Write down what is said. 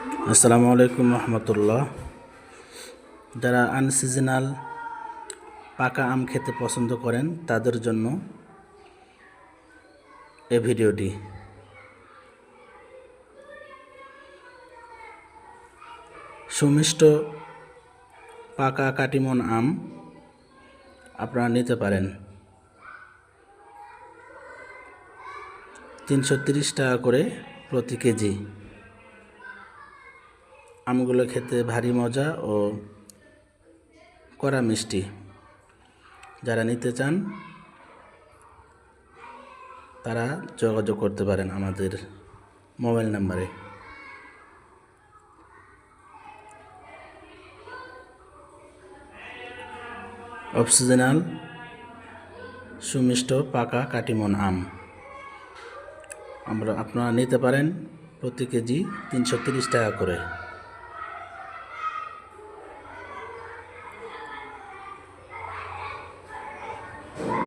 আসসালামু আলাইকুম রহমতুল্লাহ। যারা আনসিজনাল পাকা আম খেতে পছন্দ করেন তাদের জন্য এই ভিডিওটি। সুমিষ্ট পাকা কাটিমন আম আপনারা নিতে পারেন। 330 টাকা করে প্রতি কেজি। আমগুলো খেতে ভারী মজা ও কড়া মিষ্টি। যারা নিতে চান তারা যোগাযোগ করতে পারেন আমাদের মোবাইল নাম্বারে। অক্সিজেনাল সুমিষ্ট পাকা কাটিমন আম আপনারা নিতে পারেন প্রতি কেজি 330 টাকা করে।